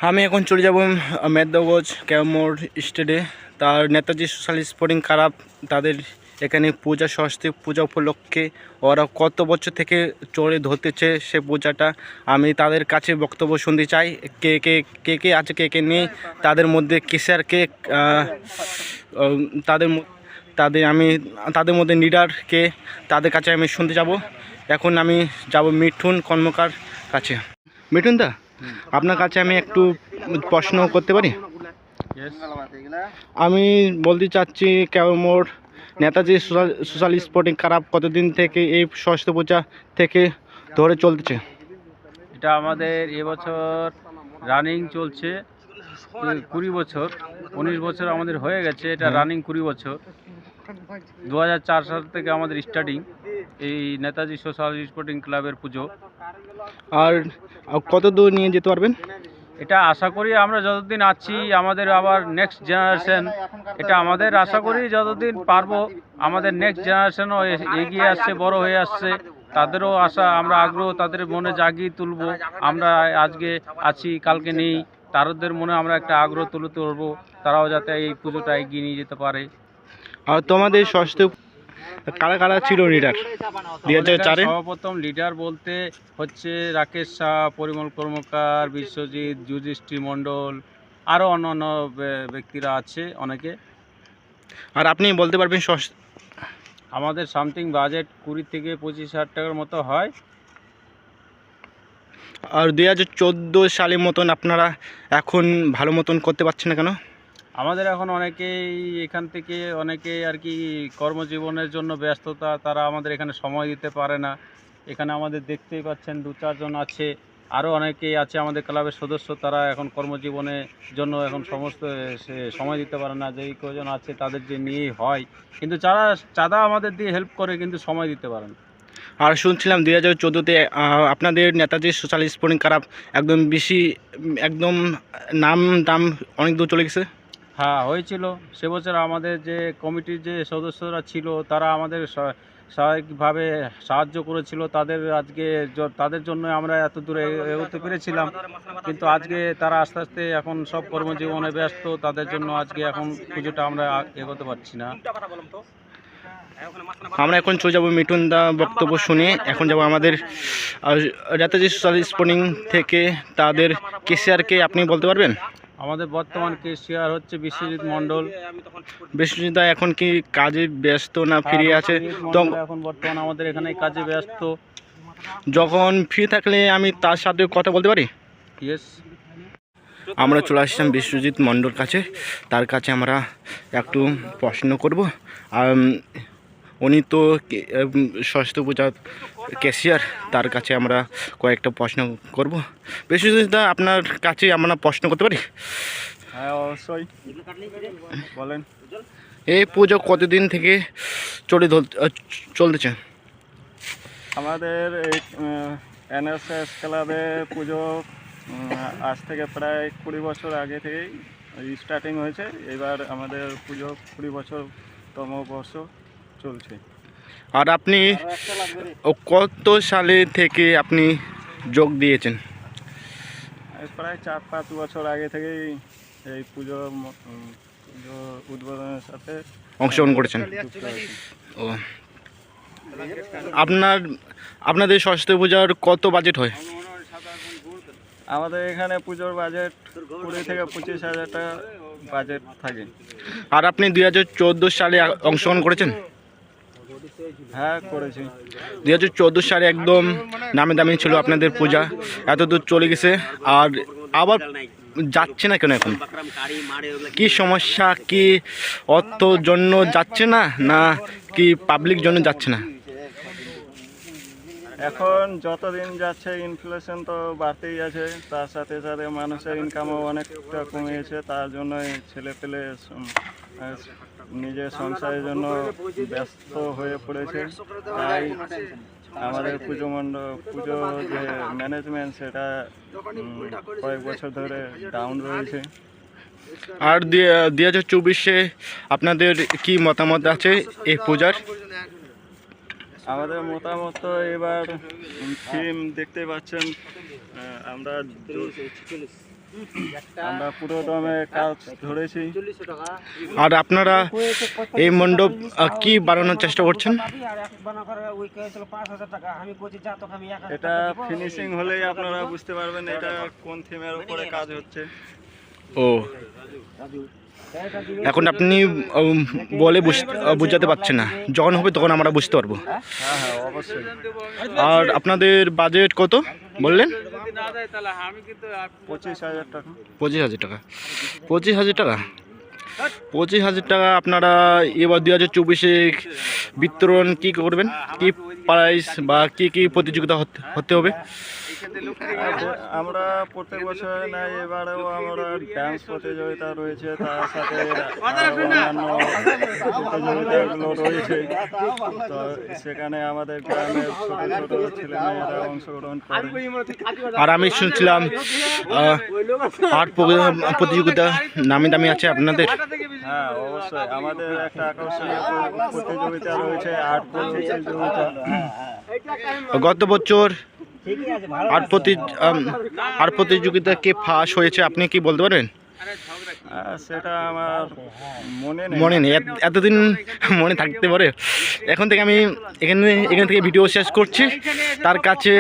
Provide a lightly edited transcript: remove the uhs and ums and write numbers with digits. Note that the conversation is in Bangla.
আমি এখন চলে যাব মেদগঞ্জ ক্যামোর স্টেডে। তার নেতাজি সোশ্যাল স্পোর্টিং ক্লাব তাদের এখানে পূজা, সরস্বতী পূজা উপলক্ষে ওরা কত বছর থেকে চড়ে ধরতেছে সে পূজাটা আমি তাদের কাছে বক্তব্য শুনতে চাই। কে কে কে কে আছে, কে কে নেই, তাদের মধ্যে কিসের কে, তাদের তাদের আমি তাদের মধ্যে লিডার কে, তাদের কাছে আমি শুনতে যাব। এখন আমি যাব মিঠুন কর্মকার কাছে। মিঠুন দা, আপনার কাছে আমি একটু প্রশ্ন করতে পারি? আমি বলতে চাচ্ছি ক্যামোর নেতাজি সোশ্যাল স্পোর্টিং ক্লাব কতদিন থেকে এই সরস্বতী পূজা থেকে ধরে চলতেছে? এটা আমাদের এবছর রানিং চলছে 20 বছর, 19 বছর আমাদের হয়ে গেছে। এটা রানিং 20 বছর। 2004 সাল থেকে আমাদের স্টার্টিং এই নেতাজি সোশ্যাল স্পোর্টিং ক্লাবের পুজো। আর কত দূর নিয়ে যেতে পারবেন? এটা আশা করি আমরা যতদিন আছি আমাদের আবার নেক্সট জেনারেশন, এটা আমাদের আশা করি যতদিন পারবো আমাদের নেক্সট জেনারেশনও এগিয়ে আসছে, বড় হয়ে আসছে, তাদেরও আশা আমরা আগ্রহ তাদের মনে জাগিয়ে তুলবো। আমরা আজকে আছি কালকে নেই, তাদের মনে আমরা একটা আগ্রহ তুলে তুলবো, তারাও যাতে এই পুজোটা এগিয়ে নিয়ে যেতে পারে। আর তোমাদের সরস্বতী কারা কারা ছিল লিডার 2004-এ? সর্বপ্রথম লিডার বলতে হচ্ছে রাকেশ শাহ, পরিমল কর্মকার, বিশ্বজিৎ, যুধিষ্ঠির মণ্ডল, আরও অন্যান্য ব্যক্তিরা আছে অনেকে। আর আপনি বলতে পারবেন আমাদের সামথিং বাজেট 20 থেকে 25,000 টাকার মতো হয়। আর 2014 সালের মতন আপনারা এখন ভালো মতন করতে পারছেন না কেন? আমাদের এখন অনেকেই এখান থেকে অনেকেই আর কি কর্মজীবনের জন্য ব্যস্ততা, তারা আমাদের এখানে সময় দিতে পারে না। এখানে আমাদের দেখতেই পাচ্ছেন 2-4 জন আছে, আরও অনেকেই আছে আমাদের ক্লাবের সদস্য, তারা এখন কর্মজীবনের জন্য এখন সমস্ত সময় দিতে পারে না। যেই কজন আছে তাদের যে নিয়েই হয়, কিন্তু যারা চাঁদা আমাদের দিয়ে হেল্প করে কিন্তু সময় দিতে পারে না। আর শুনছিলাম 2014-তে আপনাদের নেতাজি সোশ্যাল স্পোর্টিং ক্লাব একদম বেশি, একদম নাম দাম অনেক দূর চলে গেছে। হ্যাঁ, হয়েছিল। সে বছর আমাদের যে কমিটির যে সদস্যরা ছিল তারা আমাদের সহায়কভাবে সাহায্য করেছিল। তাদের আজকে তাদের জন্য আমরা এত দূরে এগোতে পেরেছিলাম, কিন্তু আজকে তারা আস্তে আস্তে এখন সব কর্মজীবনে ব্যস্ত, তাদের জন্য আজকে এখন পুজোটা আমরা এগোতে পারছি না। আমরা এখন চলে যাবো মিঠুন দা বক্তব্য শুনে। এখন যাব আমাদের নেতাজি সোশ্যাল স্পোর্টিং থেকে তাদের কেসিআরকে আপনি বলতে পারবেন? আমাদের বর্তমান কেশিয়ার হচ্ছে বিশ্বজিৎ মণ্ডল। বিশ্বজিৎ দা এখন কি কাজে ব্যস্ত না ফ্রি আছে? তো এখন বর্তমান আমাদের এখানে কাজে ব্যস্ত। যখন ফ্রি থাকলে আমি তার সাথে কথা বলতে পারি? ইয়েস। আমরা চলে আসলাম বিশ্বজিৎ মণ্ডল কাছে। তার কাছে আমরা একটু প্রশ্ন করব। উনি তো সরস্বতী পূজার ক্যাশিয়ার, তার কাছে আমরা কয়েকটা প্রশ্ন করব। বিশ্বজিৎ দা, আপনার কাছে আমরা প্রশ্ন করতে পারি? হ্যাঁ, অবশ্যই বলেন। এই পুজো কতদিন থেকে চলতেছে? আমাদের এই এনএসএস ক্লাবে পুজো আজ থেকে প্রায় 20 বছর আগে থেকেই স্টার্টিং হয়েছে। এবার আমাদের পুজো 20 বছরতম বর্ষ চলছে। আর আপনি কত সালে থেকে আপনি যোগ দিয়েছেন? প্রায় 4-5 বছর আগে থেকেই এই পুজো উদ্বোধনের সাথে অংশগ্রহণ করেছেন। ও, আপনাদের সরস্বতী পূজার কত বাজেট হয়? আমাদের এখানে পুজোর বাজেট 20 থেকে 25,000 টাকা বাজেট থাকে। আর আপনি 2014 সালে অংশগ্রহণ করেছেন? হ্যাঁ, করেছি। 2014 সালে একদম নামে দামি ছিল আপনাদের পূজা, এত দূর চলে গেছে আর আবার যাচ্ছে না কেন? এখন কি সমস্যা? কি অর্থ জন্য যাচ্ছে না, না কি পাবলিক জন্য যাচ্ছে না? এখন যতদিন যাচ্ছে ইনফ্লেশন তো বাড়তেই আছে, তার সাথে সাথে মানুষের ইনকামও অনেকটা কমিয়েছে। তার জন্য ছেলে পেলে নিজের সংসারের জন্য ব্যস্ত হয়ে পড়েছে। তাই আমাদের পুজো যে ম্যানেজমেন্ট সেটা কয়েক বছর ধরে ডাউন রয়েছে। আর 2024-এ আপনাদের কি মতামত আছে এই পূজার? আমাদের মতামত তো এবার থিম দেখতে পাচ্ছেন, আমরা আমরা পুরো দমে কাজ ধরেছি। আর আপনারা এই মণ্ডপ কি বানানোর চেষ্টা করছেন? এটা ফিনিশিং হলেই আপনারা বুঝতে পারবেন এটা কোন থিমের উপরে কাজ হচ্ছে। ও, এখন আপনি বলে বুঝাতে পারছেন না, যখন হবে তখন আমরা বুঝতে পারবো। হ্যাঁ হ্যাঁ অবশ্যই। আর আপনাদের বাজেট কত বললেন? 25,000 টাকা। 25,000 টাকা। 25,000 টাকা? 25,000 টাকা আপনারা এবার 2024-এ বিতরণ কি করবেন? কি প্রাইস বা কি কি প্রতিযোগিতা হতে হবে? আমরা প্রত্যেক বছর নাই, এবারেও আমরা ডান্স প্রতিযোগিতা রয়েছে, তার সাথে অন্যান্য প্রতিযোগিতাগুলো রয়েছে। তো সেখানে আমাদের গ্রামের ছোট ছোট ছেলেমেয়েরা অংশগ্রহণ করে। আর আমি শুনছিলাম আর্ট প্রতিযোগিতা নামি দামি আছে আপনাদের? হ্যাঁ অবশ্যই, আমাদের একটা আকর্ষণীয় প্রতিযোগিতা রয়েছে, আর্ট প্রতিযোগিতা। গত বছর আর্ট প্রতিযোগিতা কে ফার্স্ট হয়েছে আপনি কি বলতে পারেন? সেটা আমার মনে নেই, এতদিন মনে থাকতে পারে? এখন থেকে আমি এখান থেকে ভিডিও শেষ করছি। তার কাছে